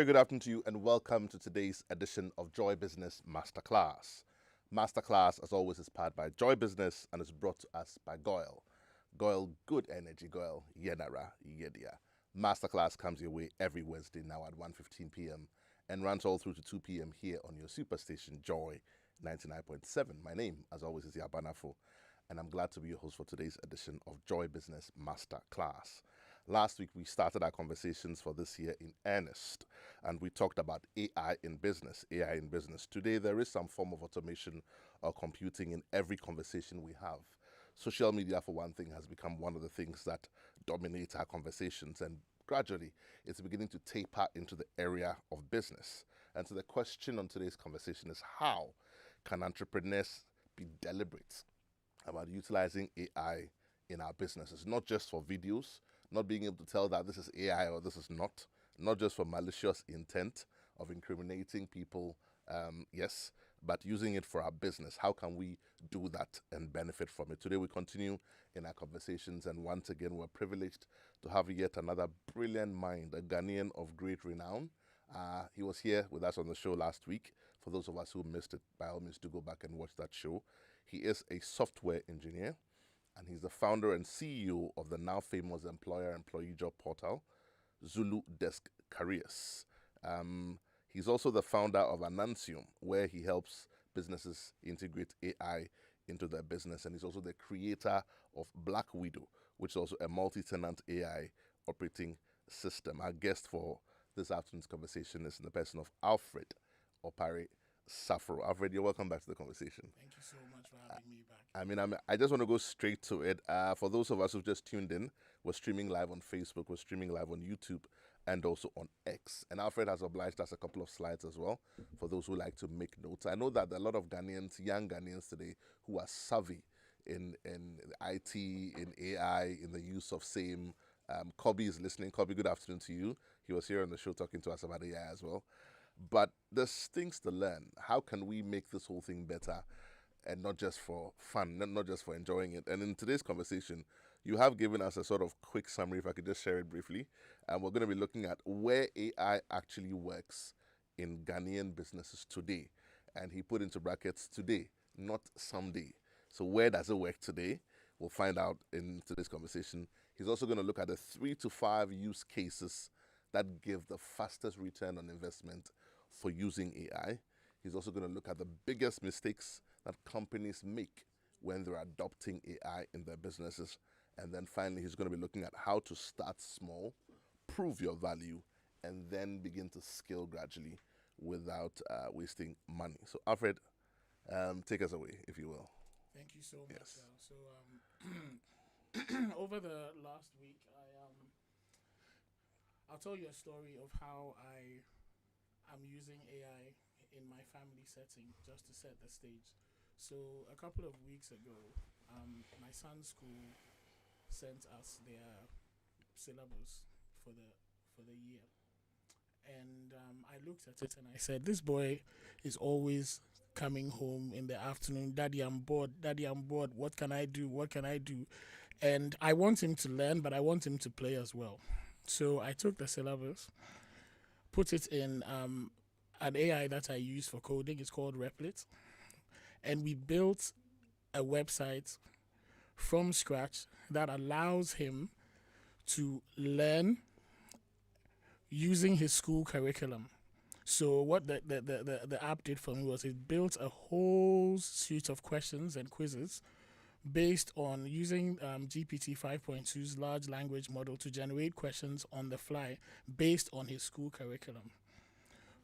very good afternoon to you and welcome to today's edition of Joy Business Masterclass. Masterclass, as always, is powered by Joy Business and is brought to us by Goyle. Goyle, good energy, Goyle, Yenara, Yedia. Masterclass comes your way every Wednesday now at 1:15 p.m. and runs all through to 2 p.m. here on your superstation Joy 99.7. My name, as always, is Yaw Barnafo, and I'm glad to be your host for today's edition of Joy Business Masterclass. Last week, we started our conversations for this year in earnest, and we talked about AI in business. AI in business. Today, there is some form of automation or computing in every conversation we have. Social media, for one thing, has become one of the things that dominate our conversations, and gradually, it's beginning to taper into the area of business. And so the question on today's conversation is, how can entrepreneurs be deliberate about utilizing AI in our businesses, not just for videos, not being able to tell that this is AI or this is not just for malicious intent of incriminating people, yes, but using it for our business. How can we do that and benefit from it? Today we continue in our conversations, and once again we're privileged to have yet another brilliant mind, a Ghanaian of great renown. He was here with us on the show last week. For those of us who missed it, by all means, do go back and watch that show. He is a software engineer, and he's the founder and CEO of the now famous employer-employee job portal, Zuludesk Careers. He's also the founder of Anansium, where he helps businesses integrate AI into their business, and he's also the creator of Black Widow, which is also a multi-tenant AI operating system. Our guest for this afternoon's conversation is in the person of Alfred Opare Saforo. Alfred, you're welcome back to the conversation. Thank you so much for having me back. I just want to go straight to it. For those of us who've just tuned in, we're streaming live on Facebook, we're streaming live on YouTube, and also on X. And Alfred has obliged us a couple of slides as well for those who like to make notes. I know that there are a lot of Ghanaians, young Ghanaians today, who are savvy in IT, in AI, in the use of same. Kobe is listening. Kobe, good afternoon to you. He was here on the show talking to us about AI as well. But there's things to learn. How can we make this whole thing better, and not just for fun, not just for enjoying it? And in today's conversation, you have given us a sort of quick summary, if I could just share it briefly. And we're going to be looking at where AI actually works in Ghanaian businesses today. And he put into brackets today, not someday. So where does it work today? We'll find out in today's conversation. He's also going to look at the 3 to 5 use cases that give the fastest return on investment for using AI. He's also going to look at the biggest mistakes that companies make when they're adopting AI in their businesses. And then finally, he's going to be looking at how to start small, prove your value, and then begin to scale gradually without wasting money. So Alfred, take us away, if you will. Thank you so much. Yes. So over the last week, I'll tell you a story of how I'm using AI in my family setting, just to set the stage. So a couple of weeks ago, my son's school sent us their syllabus for the year, and I looked at it and I said, this boy is always coming home in the afternoon. Daddy, I'm bored. Daddy, I'm bored. What can I do? What can I do? And I want him to learn, but I want him to play as well. So I took the syllabus, put it in an AI that I use for coding. It's called Replit. And we built a website from scratch that allows him to learn using his school curriculum. So what the app did for me was it built a whole suite of questions and quizzes based on using GPT 5.2's large language model to generate questions on the fly based on his school curriculum.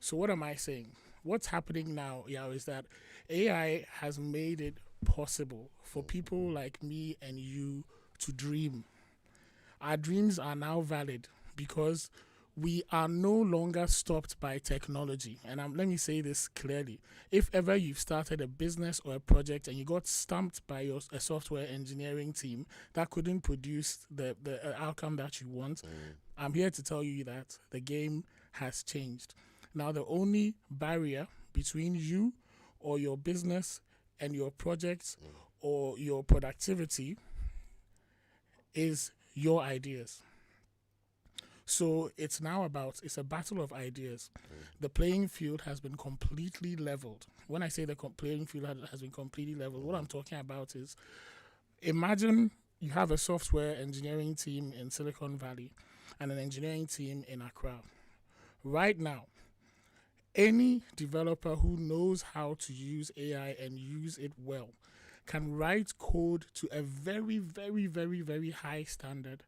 So what am I saying? What's happening now, is that AI has made it possible for people like me and you to dream. Our dreams are now valid because we are no longer stopped by technology. And let me say this clearly. If ever you've started a business or a project and you got stumped by a software engineering team that couldn't produce the outcome that you want, I'm here to tell you that the game has changed. Now, the only barrier between you or your business and your projects or your productivity is your ideas. So it's now it's a battle of ideas. The playing field has been completely leveled. When I say the playing field has been completely leveled, what I'm talking about is, imagine you have a software engineering team in Silicon Valley and an engineering team in Accra. Right now, any developer who knows how to use AI and use it well can write code to a very, very, very, very high standard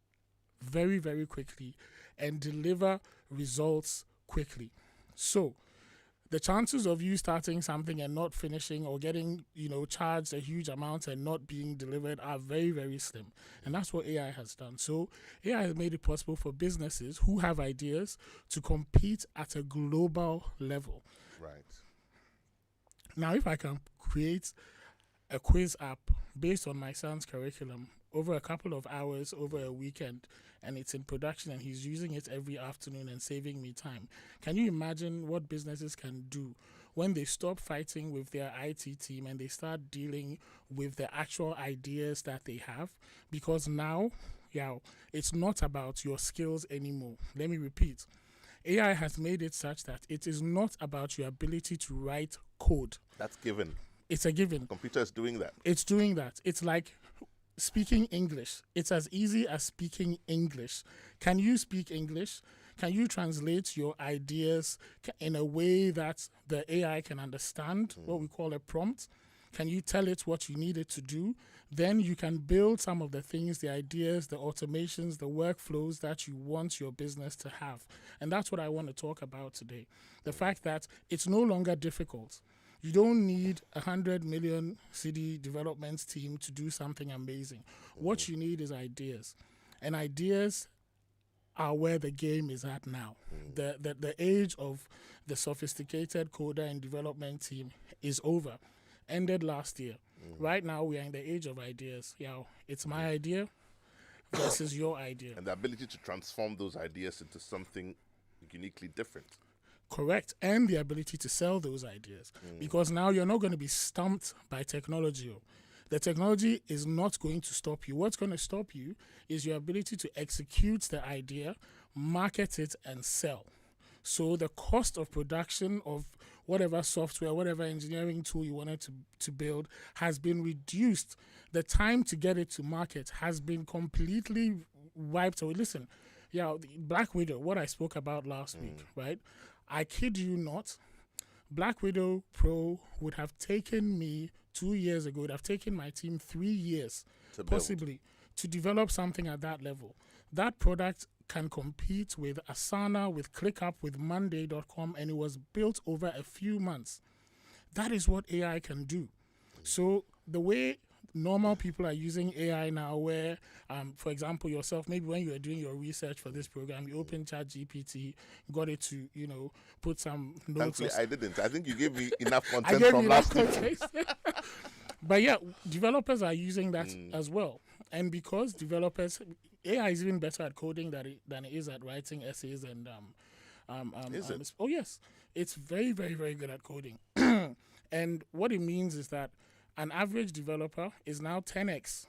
very, very quickly and deliver results quickly. So the chances of you starting something and not finishing, or getting, charged a huge amount and not being delivered, are very, very slim. And that's what AI has done. So AI has made it possible for businesses who have ideas to compete at a global level. Right. Now, if I can create a quiz app based on my son's curriculum over a couple of hours over a weekend, and it's in production and he's using it every afternoon and saving me time, can you imagine what businesses can do when they stop fighting with their IT team and they start dealing with the actual ideas that they have? Because now, it's not about your skills anymore. Let me repeat. AI has made it such that it is not about your ability to write code. That's given. It's a given. Computer is doing that. It's doing that. It's like speaking English. It's as easy as speaking English. Can you speak English? Can you translate your ideas in a way that the AI can understand, what we call a prompt? Can you tell it what you need it to do? Then you can build some of the things, the ideas, the automations, the workflows that you want your business to have. And that's what I want to talk about today. The fact that it's no longer difficult. You don't need 100 million city development team to do something amazing. What you need is ideas. And ideas are where the game is at now. The age of the sophisticated coder and development team is over. Ended last year. Right now, we are in the age of ideas. It's my idea versus your idea. And the ability to transform those ideas into something uniquely different. Correct. And the ability to sell those ideas. Because now you're not going to be stumped by technology. The technology is not going to stop you. What's going to stop you is your ability to execute the idea, market it, and sell. So the cost of production of whatever software, whatever engineering tool you wanted to build has been reduced. The time to get it to market has been completely wiped away. Listen, Black Widow, what I spoke about last week, right? I kid you not, Black Widow Pro would have taken me 2 years ago, would have taken my team 3 years, possibly, to develop something at that level. That product can compete with Asana, with ClickUp, with Monday.com, and it was built over a few months. That is what AI can do. So the way normal people are using AI now, where, for example, yourself, maybe when you are doing your research for this program, you open ChatGPT, got it to, put some notes. Thankfully, I didn't. I think you gave me enough content from last week. But developers are using that as well. And because AI is even better at coding than it is at writing essays and Is it? Oh yes, it's very, very, very good at coding. And what it means is that an average developer is now 10x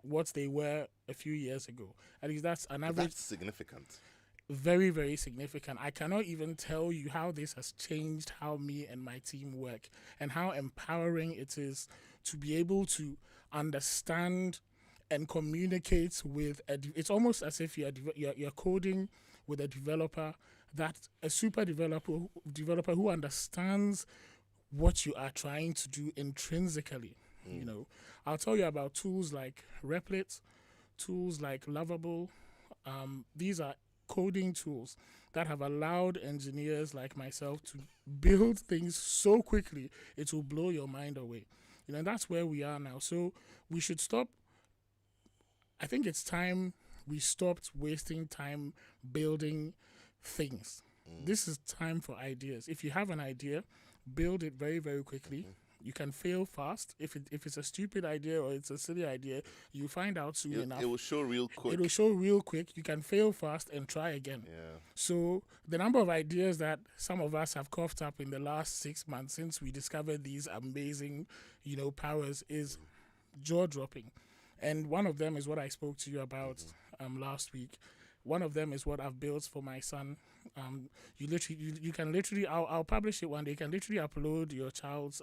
what they were a few years ago. At least that's an average. That's significant. Very, very significant. I cannot even tell you how this has changed how me and my team work, and how empowering it is to be able to understand and communicate with it's almost as if you're coding with a developer, a super developer who understands what you are trying to do intrinsically. I'll tell you about tools like Replit, tools like Lovable. These are coding tools that have allowed engineers like myself to build things so quickly it will blow your mind away. And that's where we are now. So we should stop. I think it's time we stopped wasting time building things. This is time for ideas. If you have an idea, build it very, very quickly. You can fail fast. If it's a stupid idea or it's a silly idea, you find out soon enough. It will show real quick. It will show real quick. You can fail fast and try again. Yeah. So the number of ideas that some of us have coughed up in the last 6 months since we discovered these amazing, powers is jaw-dropping. And one of them is what I spoke to you about last week. One of them is what I've built for my son. You can literally, I'll publish it one day. You can literally upload your child's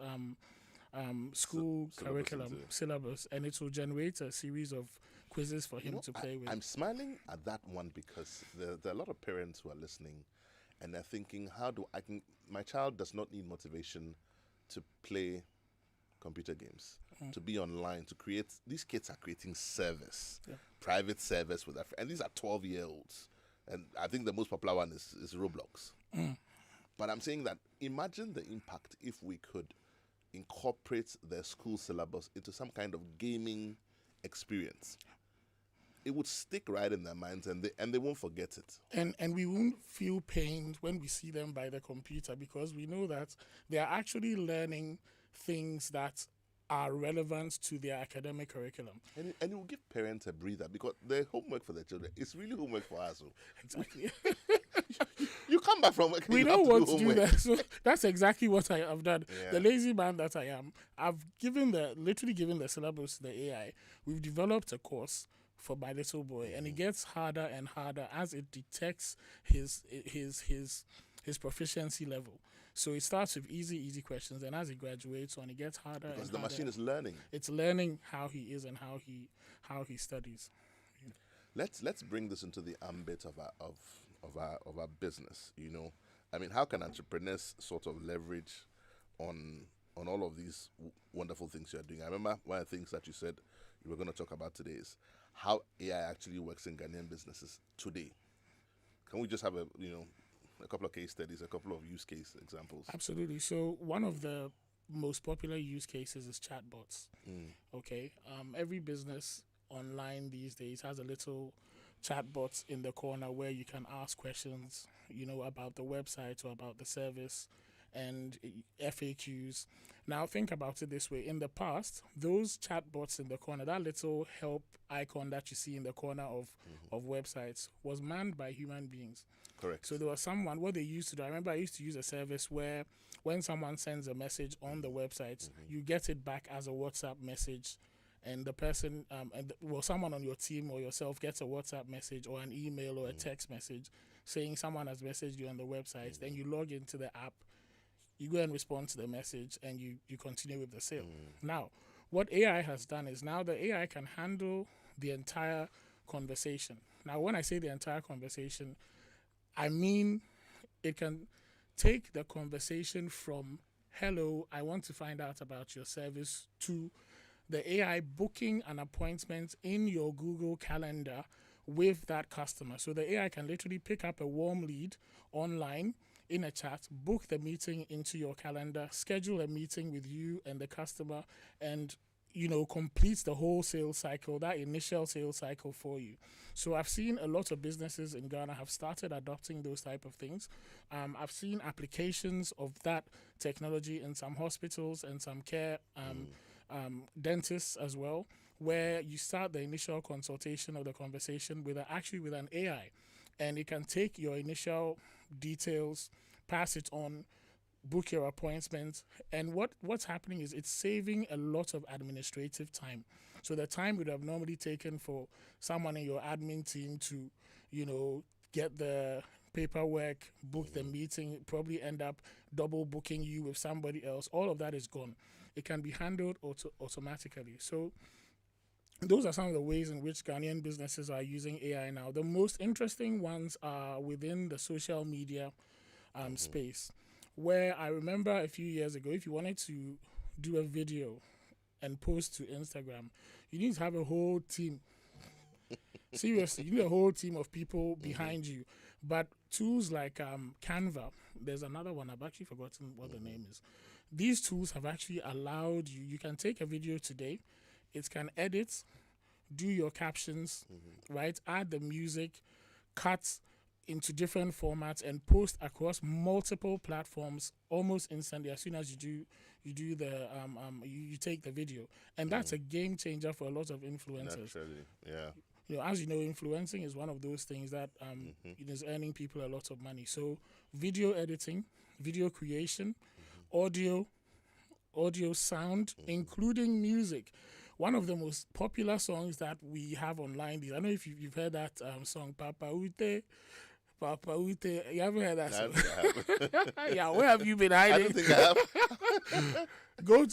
school curriculum syllabus, and it will generate a series of quizzes for him to play with. I'm smiling at that one because there are a lot of parents who are listening, and they're thinking, my child does not need motivation to play computer games, to be online, to create. These kids are creating service, private service with their friends, and these are 12-year-olds. And I think the most popular one is Roblox. But I'm saying that imagine the impact if we could incorporate their school syllabus into some kind of gaming experience. It would stick right in their minds, and they won't forget it. And we won't feel pained when we see them by the computer, because we know that they are actually learning things that are relevant to their academic curriculum. And it will give parents a breather, because their homework for their children is really homework for us. Exactly. You come back from work and we you don't have to want to do that. So that's exactly what I have done. Yeah. The lazy man that I am, I've literally given the syllabus to the AI. We've developed a course for my little boy, and it gets harder and harder as it detects his proficiency level. So it starts with easy questions, and as it graduates on, it gets harder. Because and the harder. machine is learning. It's learning how he is and how he studies. Let's bring this into the ambit of our business. I mean, how can entrepreneurs sort of leverage on all of these wonderful things you're doing? I remember one of the things that you said you were going to talk about today is how AI actually works in Ghanaian businesses today. Can we just have a couple of case studies, a couple of use case examples? Absolutely. So one of the most popular use cases is chatbots. Okay. Every business online these days has a little chatbot in the corner where you can ask questions, about the website or about the service, and FAQs. Now think about it this way. In the past, those chatbots in the corner, that little help icon that you see in the corner of websites, was manned by human beings. Correct. So there was someone, what they used to do, I remember I used to use a service where when someone sends a message on the website, you get it back as a WhatsApp message, and the person, someone on your team or yourself gets a WhatsApp message or an email or a text message saying someone has messaged you on the website. Then you log into the app, you go and respond to the message, and you continue with the sale. Now, what AI has done is now the AI can handle the entire conversation. Now, when I say the entire conversation, I mean it can take the conversation from, hello, I want to find out about your service, to the AI booking an appointment in your Google Calendar with that customer. So the AI can literally pick up a warm lead online in a chat, book the meeting into your calendar, schedule a meeting with you and the customer, and completes the whole sales cycle, that initial sales cycle for you. So I've seen a lot of businesses in Ghana have started adopting those type of things. I've seen applications of that technology in some hospitals and some care dentists as well, where you start the initial consultation or the conversation with an AI, and it can take your initial details, pass it on, book your appointment, and what's happening is it's saving a lot of administrative time. So the time would have normally taken for someone in your admin team to, get the paperwork, book the meeting, probably end up double booking you with somebody else. All of that is gone. It can be handled automatically. So those are some of the ways in which Ghanaian businesses are using AI now. The most interesting ones are within the social media space, where I remember a few years ago, if you wanted to do a video and post to Instagram, you need to have a whole team. Seriously, you need a whole team of people behind you. But tools like Canva, there's another one, I've actually forgotten what the name is. These tools have actually allowed you can take a video today, it can edit, do your captions, right? Add the music, cut into different formats, and post across multiple platforms almost instantly as soon as you take the video. And that's a game changer for a lot of influencers. Naturally, yeah. As you know, influencing is one of those things that is earning people a lot of money. So video editing, video creation, audio, sound, including music. one of the most popular songs that we have online. I don't know if you've heard that song, Papa Ute. Papa Ute. You haven't heard that song? Yeah, where have you been hiding? I don't think I have.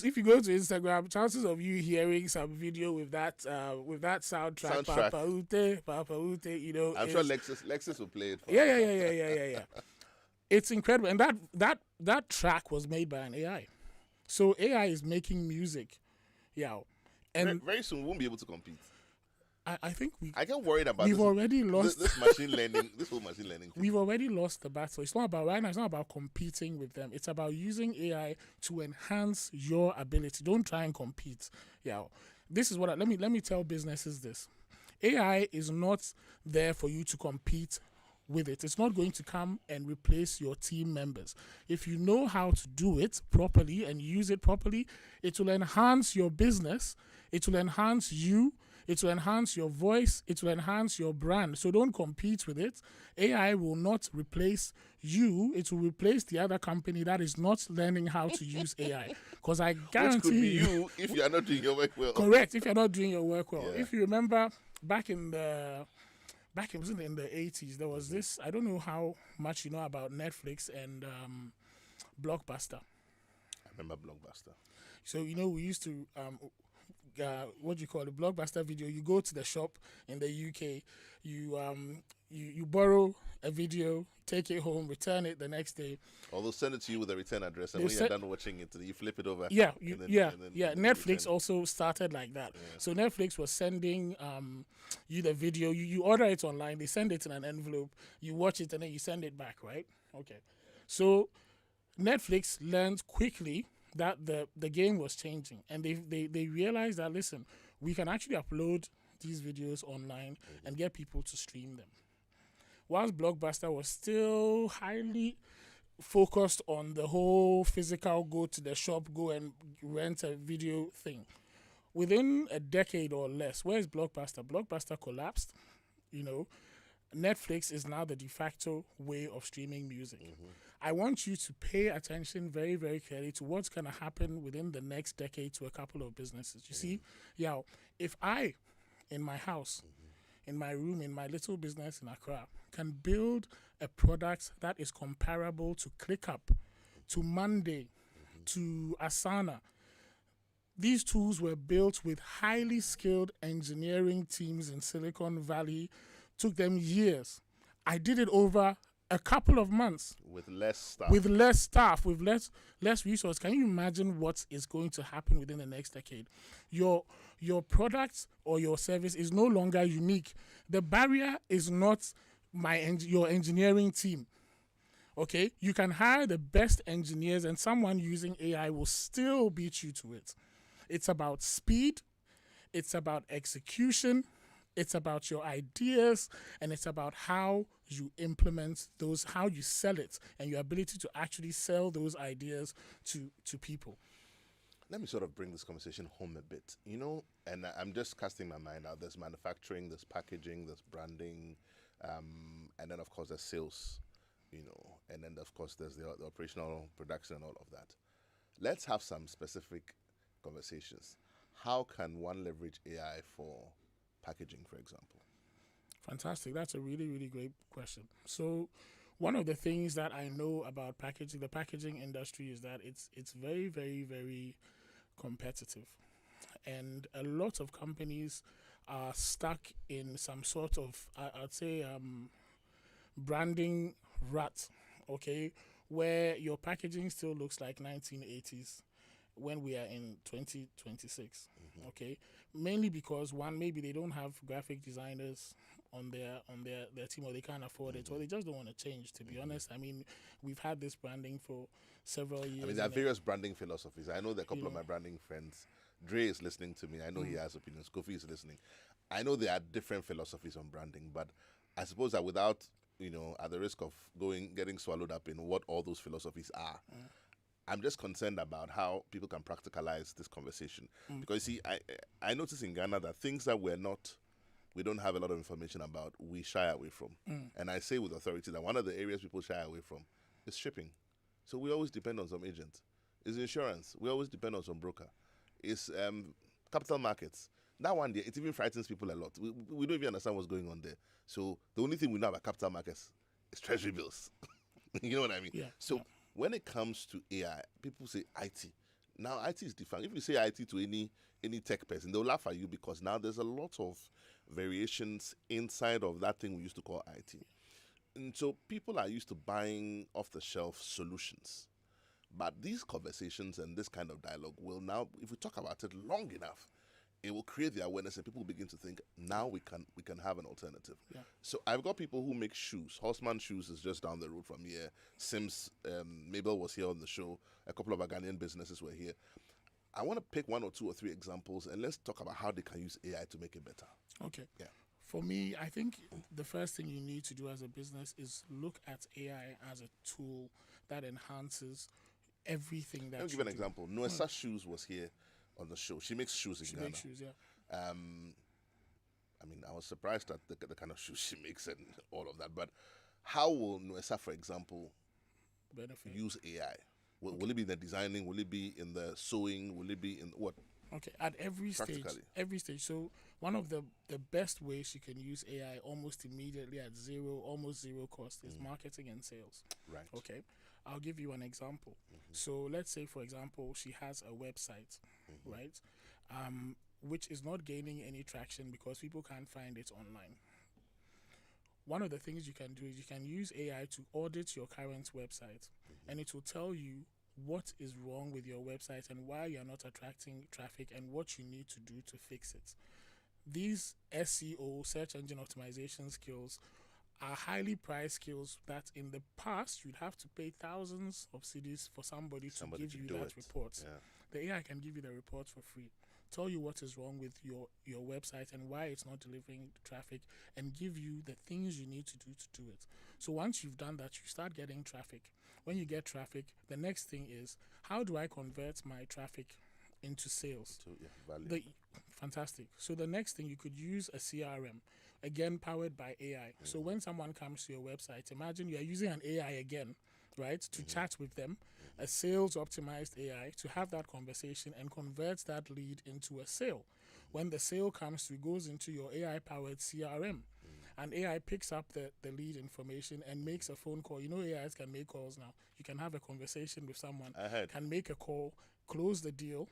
If you go to Instagram, chances of you hearing some video with that soundtrack. Papa Ute, you know. I'm sure Lexus will play it for Yeah. It's incredible. And that track was made by an AI. So AI is making music. Yeah. And very soon we won't be able to compete. I think I get worried about we've already lost this machine learning. This whole machine learning thing. We've already lost the battle. It's not about right now. It's not about competing with them. It's about using AI to enhance your ability. Don't try and compete. Yeah, this is what let me tell businesses this. AI is not there for you to compete with it. It's not going to come and replace your team members. If you know how to do it properly and use it properly, it will enhance your business. It will enhance you. It will enhance your voice. It will enhance your brand. So don't compete with it. AI will not replace you. It will replace the other company that is not learning how to use AI. Because I guarantee which could be you if you are not doing your work well. Correct. If you're not doing your work well. Yeah. If you remember back in the 80s, there was this. I don't know how much you know about Netflix and Blockbuster. I remember Blockbuster. So you know we used to. What do you call it? Blockbuster video. You go to the shop in the UK, you borrow a video, take it home, return it the next day. Or they'll send it to you with a return address, and when you're done watching it, you flip it over. Yeah, Netflix also started like that. Yeah. So Netflix was sending you the video. You order it online. They send it in an envelope. You watch it and then you send it back, right? Okay. So Netflix learned quickly that the game was changing, and they realized that, listen, we can actually upload these videos online and get people to stream them. Whilst Blockbuster was still highly focused on the whole physical go to the shop, go and rent a video thing. Within a decade or less, where's Blockbuster? Blockbuster collapsed, you know. Netflix is now the de facto way of streaming music. I want you to pay attention very, very clearly to what's going to happen within the next decade to a couple of businesses. You see, if I, in my house, in my room, in my little business in Accra, can build a product that is comparable to ClickUp, to Monday, to Asana. These tools were built with highly skilled engineering teams in Silicon Valley. Took them years. I did it over a couple of months. With less staff. With less resource. Can you imagine what is going to happen within the next decade? Your product or your service is no longer unique. The barrier is not your engineering team. Okay? You can hire the best engineers and someone using AI will still beat you to it. It's about speed. It's about execution. It's about your ideas, and it's about how you implement those, how you sell it, and your ability to actually sell those ideas to people. Let me sort of bring this conversation home a bit. You know, and I'm just casting my mind out. There's manufacturing, there's packaging, there's branding, and then, of course, there's sales, you know, and then, of course, there's the operational production and all of that. Let's have some specific conversations. How can one leverage AI for packaging, for example? Fantastic. That's a really, really great question. So one of the things that I know about packaging, the packaging industry, is that it's very, very, very competitive. And a lot of companies are stuck in some sort of, I'd say, branding rut, okay, where your packaging still looks like 1980s when we are in 2026, okay? Mainly because, one, maybe they don't have graphic designers on their team, or they can't afford it, or they just don't want to change, to be honest. I mean, we've had this branding for several years. I mean, there are various branding philosophies. I know that a couple of my branding friends, Dre is listening to me. I know he has opinions. Kofi is listening. I know there are different philosophies on branding, but I suppose that without, you know, at the risk of getting swallowed up in what all those philosophies are, I'm just concerned about how people can practicalize this conversation. Because, see, I notice in Ghana that things that we don't have a lot of information about, we shy away from. And I say with authority that one of the areas people shy away from is shipping. So we always depend on some agent. It's insurance. We always depend on some broker. It's capital markets. That one there, it even frightens people a lot. We don't even understand what's going on there. So the only thing we know about capital markets is treasury bills. You know what I mean? Yeah. So yeah. when it comes to AI, people say IT. Now IT is different. If you say IT to any tech person, they'll laugh at you because now there's a lot of variations inside of that thing we used to call IT. And so people are used to buying off the shelf solutions. But these conversations and this kind of dialogue will now, if we talk about it long enough, it will create the awareness and people begin to think now we can have an alternative. Yeah. So I've got people who make shoes. Horseman Shoes is just down the road from here. Sims, Mabel was here on the show. A couple of our Ghanaian businesses were here. I want to pick 1 or 2 or 3 examples and let's talk about how they can use AI to make it better. Okay. Yeah. For me, I think the first thing you need to do as a business is look at AI as a tool that enhances everything that Let me give you an do. example. Noessa Shoes was here on the show. She makes shoes in She Ghana. makes shoes, yeah. I mean, I was surprised at the kind of shoes she makes and all of that. But how will Noessa, for example, Benefit. use AI? Will it be in the designing? Will it be in the sewing? Will it be in what? Okay, at every stage. Practically. So one of the best ways you can use AI almost immediately at almost zero cost is marketing and sales. Right. Okay, I'll give you an example. So let's say, for example, she has a website, right? Which is not gaining any traction because people can't find it online. One of the things you can do is you can use AI to audit your current website, and it will tell you what is wrong with your website and why you're not attracting traffic and what you need to do to fix it. These SEO, search engine optimization skills, are highly priced skills that in the past you'd have to pay thousands of cedis for somebody to give you that report. Yeah. The AI can give you the report for free, tell you what is wrong with your website and why it's not delivering traffic, and give you the things you need to do it. So once you've done that, you start getting traffic. When you get traffic, the next thing is, how do I convert my traffic into sales? Value. Fantastic. So the next thing, you could use a CRM, again powered by AI. So when someone comes to your website, imagine you're using an AI again, right, to chat with them, a sales optimized AI to have that conversation and converts that lead into a sale. When the sale comes through, it goes into your AI powered CRM. And AI picks up the lead information and makes a phone call. You know, AIs can make calls now. You can have a conversation with someone, can make a call, close the deal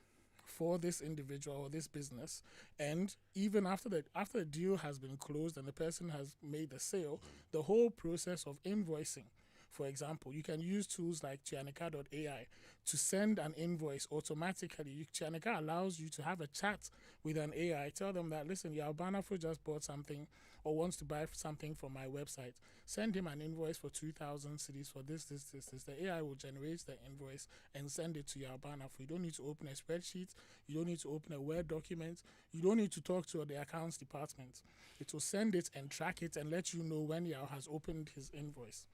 for this individual or this business, and even after the deal has been closed and the person has made the sale, the whole process of invoicing. For example, you can use tools like Chianica.ai to send an invoice automatically. Chianica allows you to have a chat with an AI. Tell them that, listen, Yaw Barnafo just bought something or wants to buy something from my website. Send him an invoice for 2,000 cedis for this. The AI will generate the invoice and send it to Yaw Barnafo. You don't need to open a spreadsheet. You don't need to open a Word document. You don't need to talk to the accounts department. It will send it and track it and let you know when Yaw has opened his invoice.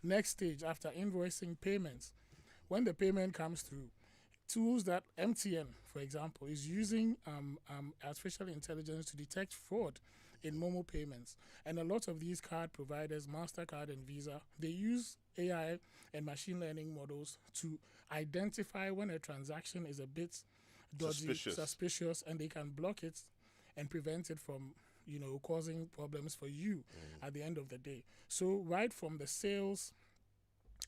Next stage, after invoicing, payments. When the payment comes through, tools that MTN, for example, is using artificial intelligence to detect fraud in Momo payments. And a lot of these card providers, MasterCard and Visa, they use AI and machine learning models to identify when a transaction is a bit dodgy, suspicious, and they can block it and prevent it from causing problems for you at the end of the day. So right from the sales,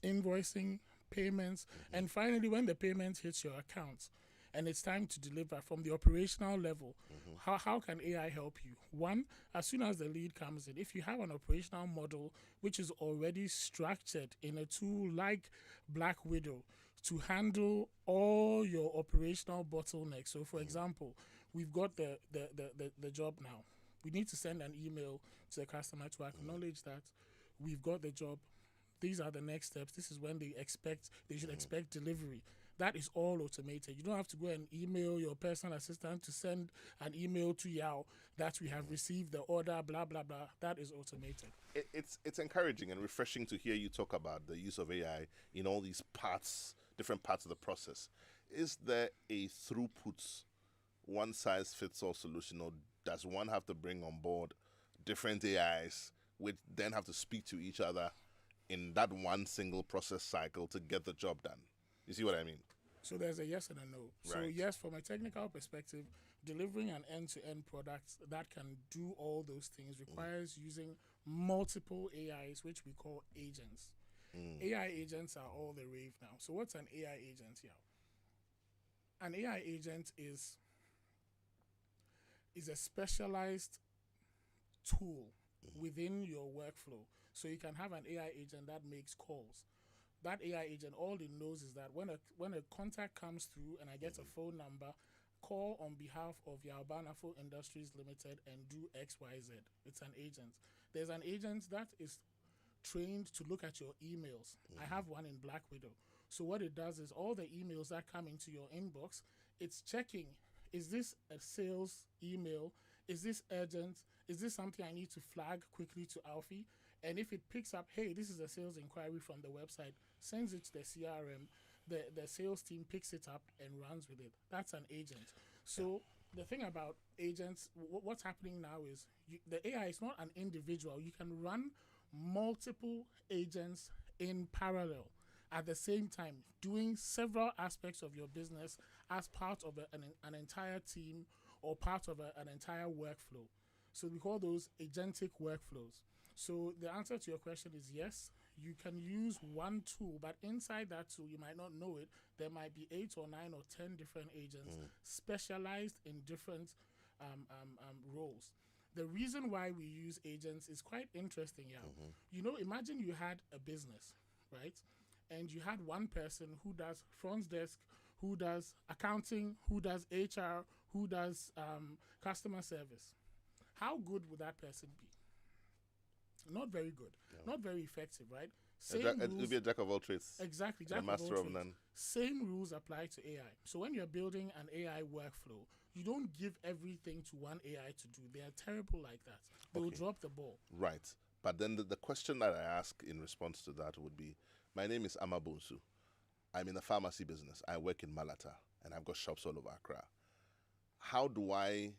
invoicing, payments, and finally when the payment hits your account and it's time to deliver from the operational level, how can AI help you? One, as soon as the lead comes in, if you have an operational model which is already structured in a tool like Black Widow to handle all your operational bottlenecks. So for example, we've got the job now. We need to send an email to the customer to acknowledge that we've got the job. These are the next steps. This is when they should expect delivery. That is all automated. You don't have to go and email your personal assistant to send an email to Yaw that we have received the order, blah, blah, blah. That is automated. It's encouraging and refreshing to hear you talk about the use of AI in all these different parts of the process. Is there a throughput, one-size-fits-all solution, or does one have to bring on board different AIs which then have to speak to each other in that one single process cycle to get the job done? You see what I mean? So there's a yes and a no. So yes, from a technical perspective, delivering an end-to-end product that can do all those things requires using multiple AIs, which we call agents. AI agents are all the rave now. So what's an AI agent here? An AI agent is a specialized tool within your workflow. So you can have an AI agent that makes calls. That AI agent, all it knows is that when a contact comes through and I get a phone number, call on behalf of Yaw Barnafo Industries Limited and do XYZ. It's an agent. There's an agent that is trained to look at your emails. I have one in Black Widow. So what it does is all the emails that come into your inbox, it's checking, is this a sales email? Is this urgent? Is this something I need to flag quickly to Alfie? And if it picks up, hey, this is a sales inquiry from the website, sends it to the CRM, the sales team picks it up and runs with it. That's an agent. So the thing about agents, what's happening now is the AI is not an individual. You can run multiple agents in parallel at the same time, doing several aspects of your business as part of an entire team or part of an entire workflow. So we call those agentic workflows. So the answer to your question is yes, you can use one tool, but inside that tool, you might not know it. There might be 8 or 9 or 10 different agents specialized in different roles. The reason why we use agents is quite interesting. You know, imagine you had a business, right? And you had one person who does front desk, who does accounting, who does HR, who does customer service. How good would that person be? Not very good. Not very effective, right? It would be a jack of all trades. Exactly. Jack a master of none. Same rules apply to AI. So when you're building an AI workflow, you don't give everything to one AI to do. They are terrible like that. They will drop the ball. Right. But then the question that I ask in response to that would be, my name is Amabunsu. I'm in the pharmacy business. I work in Malata, and I've got shops all over Accra. How do I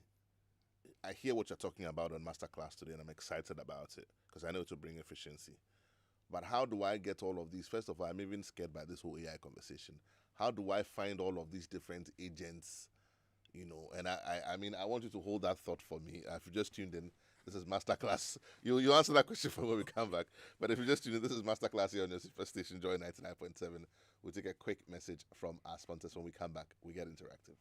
hear what you're talking about on Masterclass today, and I'm excited about it because I know it will bring efficiency. But how do I get all of these? First of all, I'm even scared by this whole AI conversation. How do I find all of these different agents? You know, and I mean, I want you to hold that thought for me. If you just tuned in, this is Masterclass. You answer that question for when we come back. But if you just tuned in, this is Masterclass here on your first station, Joy 99.7. We'll take a quick message from our sponsors. When we come back, we get interactive.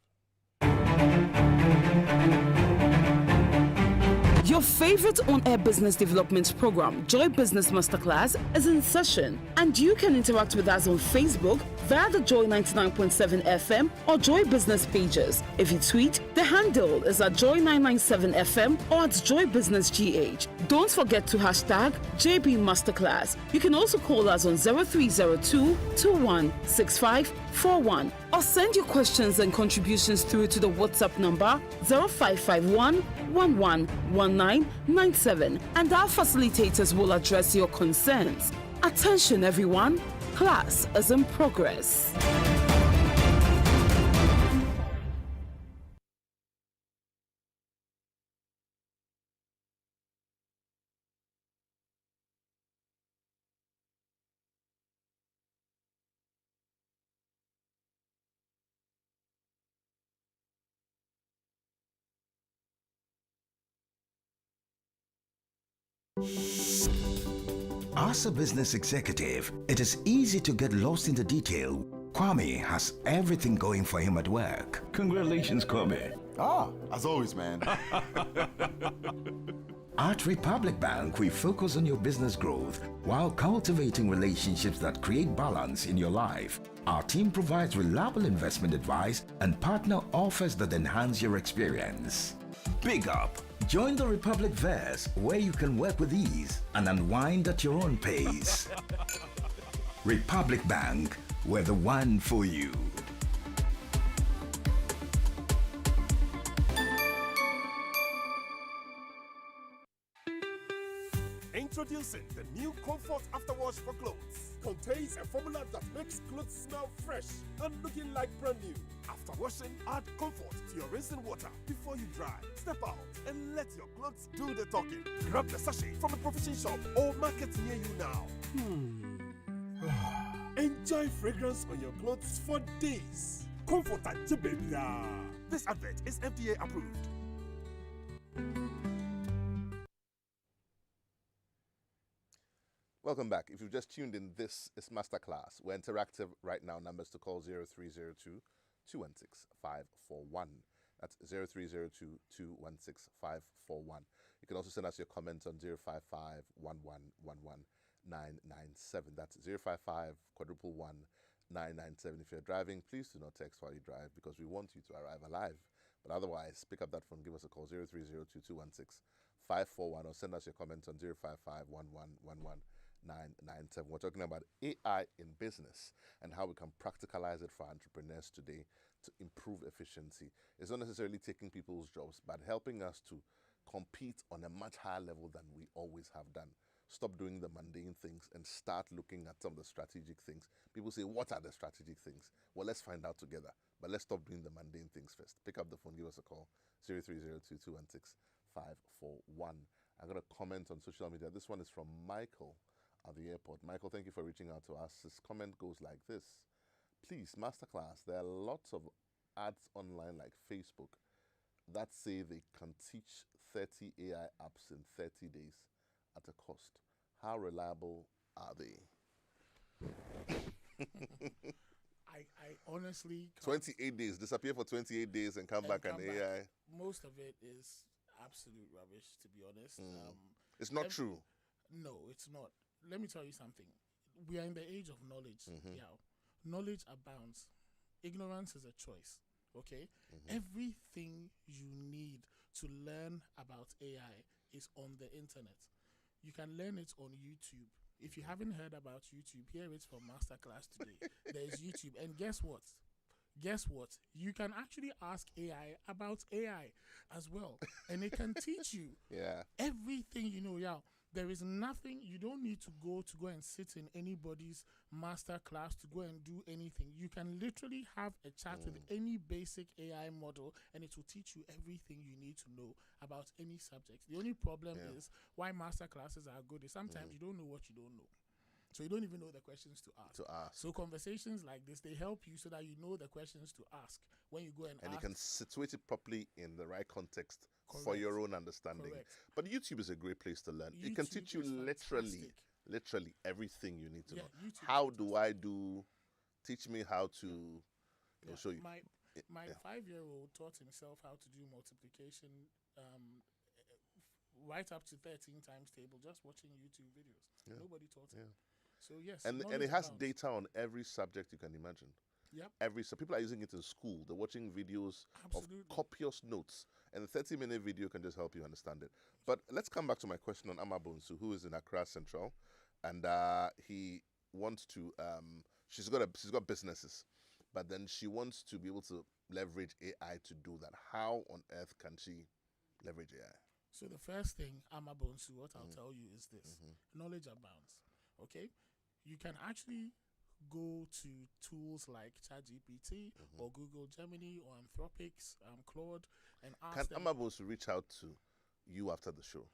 Your favorite on-air business development program, Joy Business Masterclass, is in session, and you can interact with us on Facebook via the Joy 99.7 FM or Joy Business pages. If you tweet, the handle is at Joy 997 FM or at Joy Business GH. Don't forget to hashtag JB Masterclass. You can also call us on 0302 216541 or send your questions and contributions through to the WhatsApp number 0551 111997, and our facilitators will address your concerns. Attention everyone, class is in progress. As a business executive, it is easy to get lost in the detail. Kwame has everything going for him at work. Congratulations, Kwame. As always, man. At Republic Bank, we focus on your business growth while cultivating relationships that create balance in your life. Our team provides reliable investment advice and partner offers that enhance your experience. Big up! Join the Republic Verse, where you can work with ease and unwind at your own pace. Republic Bank, we're the one for you. Introducing the new Comfort After Wash for clothes. Contains a formula that makes clothes smell fresh and looking like brand new. After washing, add comfort to your rinsing water before you dry. Step out and let your clothes do the talking. Grab the sachet from a provision shop or market near you now. Enjoy fragrance on your clothes for days. comfort and baby. This advert is FDA approved. Welcome back. If you've just tuned in, this is Masterclass. We're interactive right now. Numbers to call 0302 216 541. That's 0302 216 541. You can also send us your comments on 055 997. That's 055 997. If you're driving, please do not text while you drive because we want you to arrive alive. But otherwise, pick up that phone, give us a call 0302 216 541 or send us your comments on 055 997. We're talking about AI in business and how we can practicalize it for entrepreneurs today to improve efficiency. It's not necessarily taking people's jobs, but helping us to compete on a much higher level than we always have done. Stop doing the mundane things and start looking at some of the strategic things. People say, what are the strategic things? Well, let's find out together. But let's stop doing the mundane things first. Pick up the phone, give us a call, 0302 216 541. I'm going to comment on social media. This one is from Michael at the airport. Michael, thank you for reaching out to us. His comment goes like this. Please, Masterclass, there are lots of ads online like Facebook that say they can teach 30 AI apps in 30 days at a cost. How reliable are they? I honestly 28 days, disappear for 28 days and come back and AI. Most of it is absolute rubbish, to be honest. It's not true. No, it's not. Let me tell you something. We are in the age of knowledge. Yeah, knowledge abounds. Ignorance is a choice. Okay, everything you need to learn about AI is on the internet. You can learn it on YouTube. If you haven't heard about YouTube, here it's from Masterclass today. There's YouTube, and guess what? Guess what? You can actually ask AI about AI as well, and it can teach you everything you know. Yeah, there is nothing, you don't need to go and sit in anybody's master class to go and do anything. You can literally have a chat with any basic AI model and it will teach you everything you need to know about any subject. The only problem is why master classes are good is sometimes you don't know what you don't know. So you don't even know the questions to ask. So conversations like this, they help you so that you know the questions to ask when you go and ask. You can situate it properly in the right context for your own understanding. But YouTube is a great place to learn. It can teach you literally everything you need to know. YouTube how do I do? Teach me how to show you. My 5-year-old taught himself how to do multiplication right up to 13 times table just watching YouTube videos. Nobody taught him. So yes, and it has data on every subject you can imagine. So people are using it in school. They're watching videos of copious notes, and the 30-minute video can just help you understand it. But let's come back to my question on Amabonsu, who is in Accra Central, and he wants to. She's got businesses, but then she wants to be able to leverage AI to do that. How on earth can she leverage AI? So the first thing, Amabonsu, what I'll tell you is this: knowledge abounds. Okay, you can actually go to tools like ChatGPT or Google Gemini or Anthropic's Claude and ask them. Can Amabonsu reach out to you after the show?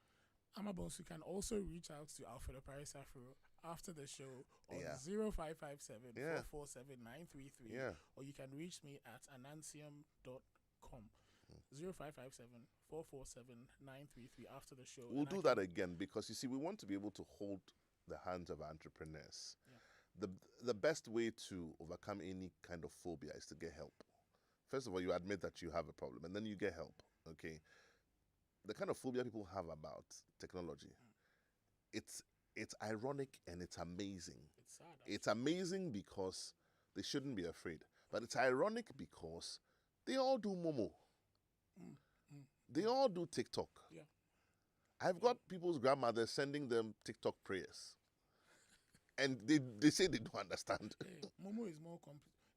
Amabonsu can also reach out to Alfred Opare Saforo after the show on 0557 447 933 or you can reach me at anansium.com. 0557 447 933 after the show. We'll do that again because you see, we want to be able to hold the hands of entrepreneurs. The best way to overcome any kind of phobia is to get help. First of all, you admit that you have a problem, and then you get help. Okay, the kind of phobia people have about technology, it's ironic and it's amazing. It's sad. It's amazing because they shouldn't be afraid, but it's ironic because they all do Momo. They all do TikTok. I've got people's grandmothers sending them TikTok prayers. And they say they don't understand. Momo is more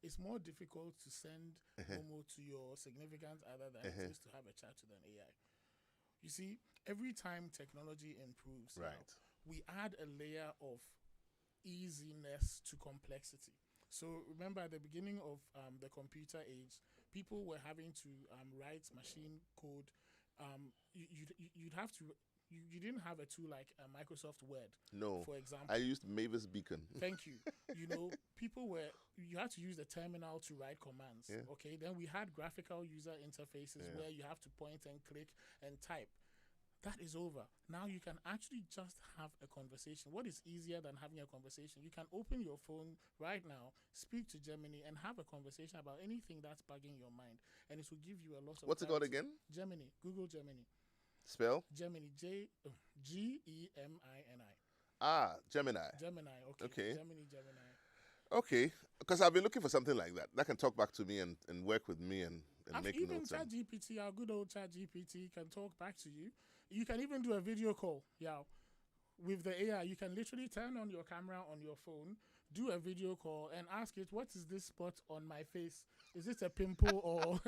it's more difficult to send Momo to your significant other than it is to have a chat with an AI. You see, every time technology improves, we add a layer of easiness to complexity. So remember at the beginning of the computer age, people were having to write machine code. You'd have to. You didn't have a tool like Microsoft Word. No. For example. I used Mavis Beacon. Thank you. You know, you had to use the terminal to write commands. Yeah. Okay, then we had graphical user interfaces where you have to point and click and type. That is over. Now you can actually just have a conversation. What is easier than having a conversation? You can open your phone right now, speak to Gemini, and have a conversation about anything that's bugging your mind. And it will give you a lot of What's it called clarity. again? Gemini. Google Gemini. Spell? Gemini. Gemini. Gemini. Gemini. Okay. Okay. Gemini. Okay, because I've been looking for something like that can talk back to me and work with me and make even notes. And ChatGPT, our good old ChatGPT, can talk back to you. You can even do a video call. Yeah, with the AI, you can literally turn on your camera on your phone, do a video call, and ask it, "What is this spot on my face? Is it a pimple or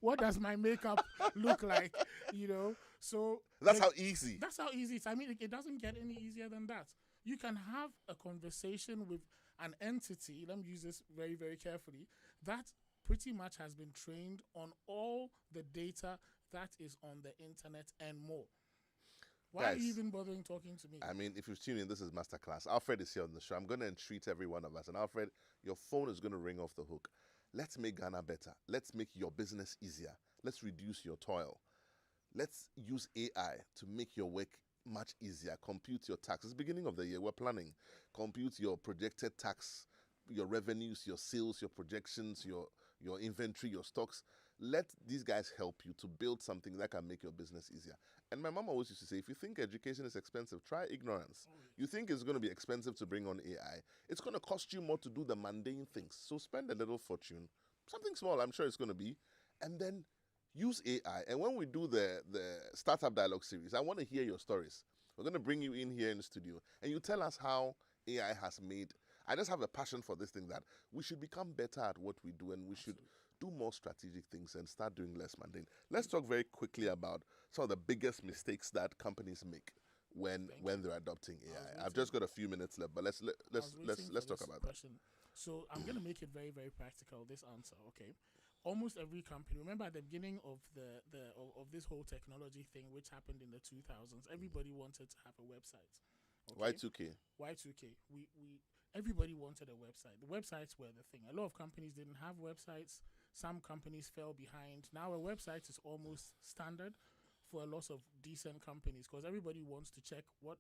what does my makeup look like?" You know. So that's how easy. That's how easy it is. I mean, it doesn't get any easier than that. You can have a conversation with an entity, let me use this very, very carefully, that pretty much has been trained on all the data that is on the internet and more. Why are you even bothering talking to me? I mean, if you've tuned in, this is Masterclass. Alfred is here on the show. I'm going to entreat every one of us. And Alfred, your phone is going to ring off the hook. Let's make Ghana better. Let's make your business easier. Let's reduce your toil. Let's use AI to make your work much easier. Compute your tax. It's the beginning of the year. We're planning. Compute your projected tax, your revenues, your sales, your projections, your inventory, your stocks. Let these guys help you to build something that can make your business easier. And my mom always used to say, if you think education is expensive, try ignorance. You think it's going to be expensive to bring on AI. It's going to cost you more to do the mundane things. So spend a little fortune, something small, I'm sure it's going to be, and then use AI. And when we do the Startup Dialogue series, I want to hear your stories. We're going to bring you in here in the studio, and you tell us how AI has made. I just have a passion for this thing that we should become better at what we do, and we should do more strategic things and start doing less mundane. Let's talk very quickly about some of the biggest mistakes that companies make when they're adopting AI. I've just got a few minutes left, but let's talk about that. So I'm going to make it very, very practical, this answer, okay? Almost every company, remember at the beginning of of this whole technology thing, which happened in the 2000s, everybody wanted to have a website. Okay? Y2K. Everybody wanted a website. The websites were the thing. A lot of companies didn't have websites. Some companies fell behind. Now a website is almost standard for a lot of decent companies because everybody wants to check what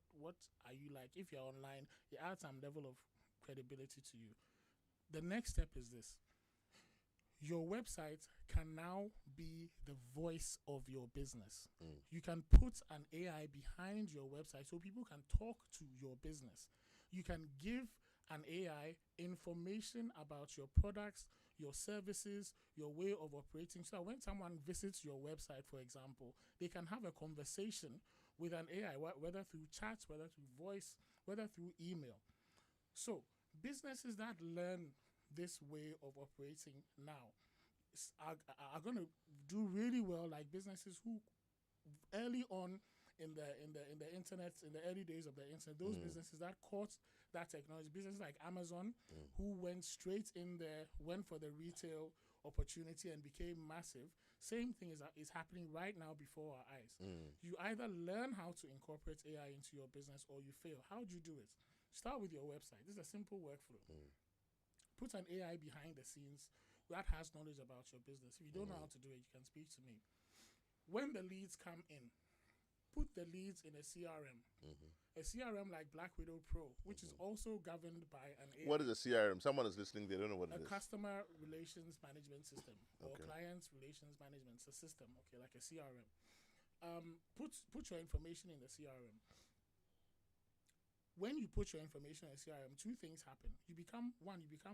are you like. If you're online, it adds some level of credibility to you. The next step is this. Your website can now be the voice of your business. You can put an AI behind your website so people can talk to your business. You can give an AI information about your products, your services, your way of operating. So when someone visits your website, for example, they can have a conversation with an AI, whether through chats, whether through voice, whether through email. So businesses that learn this way of operating now are going to do really well, like businesses who early on in the internet, in the early days of the internet, those businesses that caught that technology, businesses like Amazon, who went straight in there, went for the retail opportunity and became massive. Same thing is happening right now before our eyes. You either learn how to incorporate AI into your business or you fail. How do you do it? Start with your website. This is a simple workflow. Put an AI behind the scenes that has knowledge about your business. If you don't know how to do it, you can speak to me. When the leads come in, put the leads in a CRM. A CRM like Black Widow Pro, which is also governed by an AI. What is a CRM? Someone is listening, they don't know what it is. A customer relations management system or client relations management system, okay, like a CRM. Put your information in the CRM. When you put your information in a CRM, two things happen. You become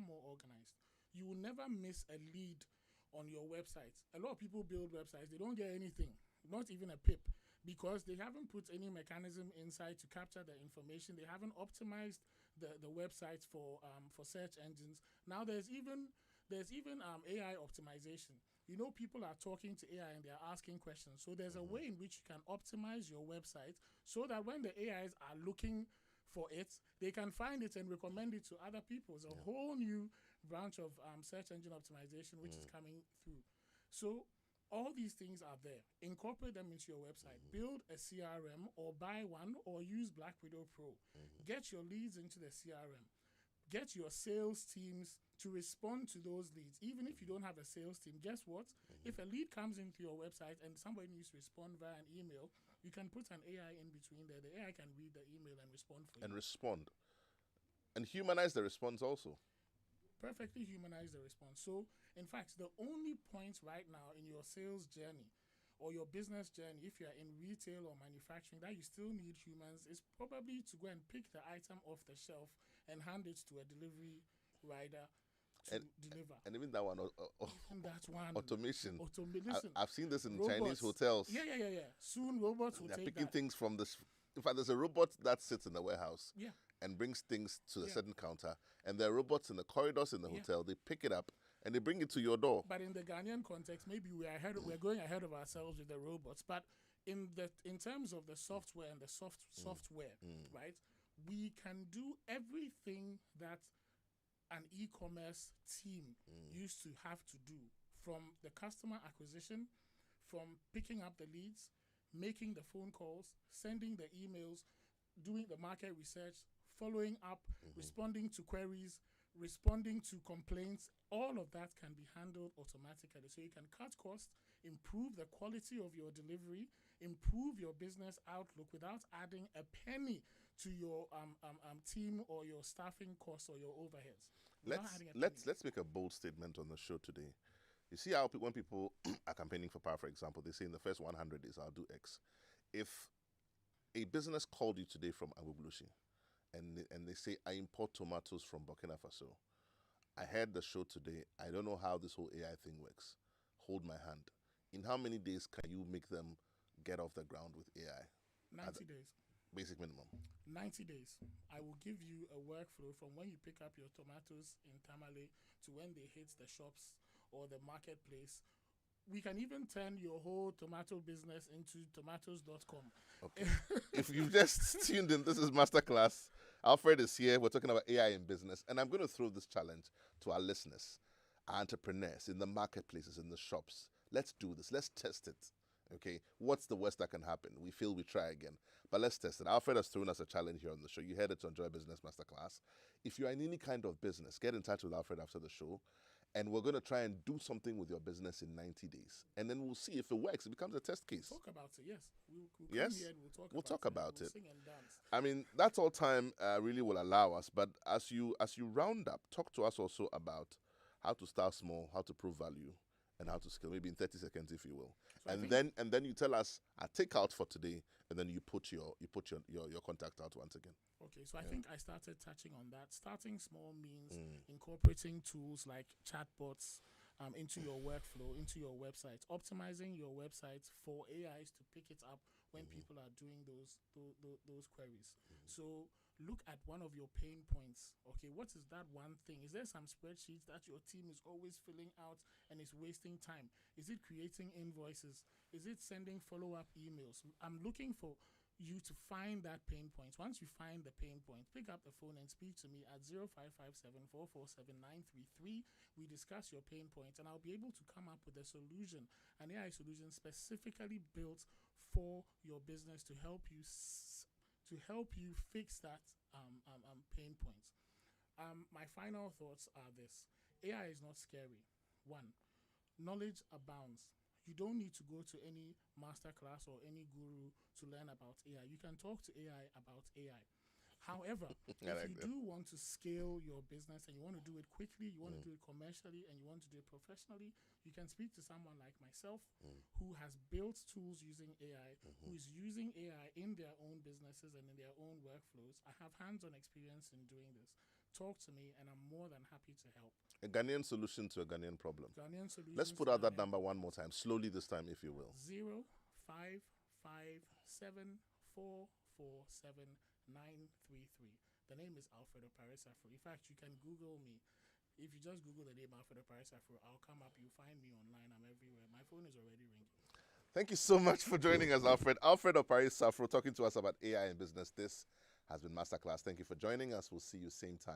more organized. You will never miss a lead on your website. A lot of people build websites, they don't get anything, not even a pip, because they haven't put any mechanism inside to capture the information. They haven't optimized the websites for search engines. Now there's even AI optimization. You know, people are talking to AI and they're asking questions. So there's a way in which you can optimize your website so that when the AIs are looking for it, they can find it and recommend it to other people. It's a whole new branch of search engine optimization which is coming through. So all these things are there. Incorporate them into your website. Build a CRM or buy one or use Black Widow Pro. Get your leads into the CRM. Get your sales teams to respond to those leads. Even if you don't have a sales team, guess what? If a lead comes into your website and somebody needs to respond via an email, you can put an AI in between there. The AI can read the email and respond for you. And humanize the response also. Perfectly humanize the response. So, in fact, the only point right now in your sales journey or your business journey, if you're in retail or manufacturing, that you still need humans, is probably to go and pick the item off the shelf and hand it to a delivery rider to deliver. And even that one, Even that one. automation. Listen, I've seen this in robots. Chinese hotels. Yeah. Soon robots will They're take picking that. things from this. In fact, there's a robot that sits in the warehouse Yeah. and brings things to a Yeah. certain counter. And there are robots in the corridors in the hotel. They pick it up and they bring it to your door. But in the Ghanaian context, maybe we're going ahead of ourselves with the robots. But in terms of the software and the software, right? We can do everything that an e-commerce team used to have to do, from the customer acquisition, from picking up the leads, making the phone calls, sending the emails, doing the market research, following up, responding to queries, responding to complaints. All of that can be handled automatically. So you can cut costs, improve the quality of your delivery, improve your business outlook without adding a penny to your team or your staffing costs or your overheads. Let's make a bold statement on the show today. You see how when people are campaigning for power, for example, they say in the first 100 days, I'll do X. If a business called you today from Agbogbloshie and they say, I import tomatoes from Burkina Faso, I heard the show today, I don't know how this whole AI thing works. Hold my hand. In how many days can you make them get off the ground with AI? 90 days. Basic minimum. 90 days. I will give you a workflow from when you pick up your tomatoes in Tamale to when they hit the shops or the marketplace. We can even turn your whole tomato business into tomatoes.com. Okay. If you've just tuned in, this is Masterclass. Alfred is here. We're talking about AI in business. And I'm going to throw this challenge to our listeners, our entrepreneurs in the marketplaces, in the shops. Let's do this. Let's test it. Okay, what's the worst that can happen? We feel we try again. But let's test it. Alfred has thrown us a challenge here on the show. You heard it on Joy Business Masterclass. If you're in any kind of business, get in touch with Alfred after the show. And we're going to try and do something with your business in 90 days. And then we'll see if it works. It becomes a test case. Talk about it, yes. We'll yes? Come here and we'll talk about We'll it. sing and dance. I mean, that's all time really will allow us. But as you round up, talk to us also about how to start small, how to prove value, and how to scale, maybe in 30 seconds, if you will. So and then you tell us a takeout for today, and then you put your contact out once again. Okay, so I think I started touching on that. Starting small means incorporating tools like chatbots into your workflow, into your website, optimizing your website for AIs to pick it up when people are doing those queries. So look at one of your pain points. Okay, what is that one thing? Is there some spreadsheets that your team is always filling out and is wasting time? Is it creating invoices? Is it sending follow-up emails? I'm looking for you to find that pain point. Once you find the pain point, pick up the phone and speak to me at 0557-447-933. We discuss your pain point, and I'll be able to come up with a solution, an AI solution specifically built for your business to help you fix that pain point. My final thoughts are this: AI is not scary. One, knowledge abounds. You don't need to go to any masterclass or any guru to learn about AI. You can talk to AI about AI. However, if you do want to scale your business and you want to do it quickly, you want to do it commercially, and you want to do it professionally, you can speak to someone like myself who has built tools using AI, who is using AI in their own businesses and in their own workflows. I have hands-on experience in doing this. Talk to me, and I'm more than happy to help. A Ghanaian solution to a Ghanaian problem. Ghanaian solution. Let's put out that number one more time, slowly this time, if you will. 0557-447-933. The name is Alfred Opare Saforo. In fact, you can Google me. If you just Google the name Alfred Opare Saforo, I'll come up. You'll find me online. I'm everywhere. My phone is already ringing. Thank you so much for joining us, Alfred. Alfred Opare Saforo talking to us about AI in business. This has been Masterclass. Thank you for joining us. We'll see you same time.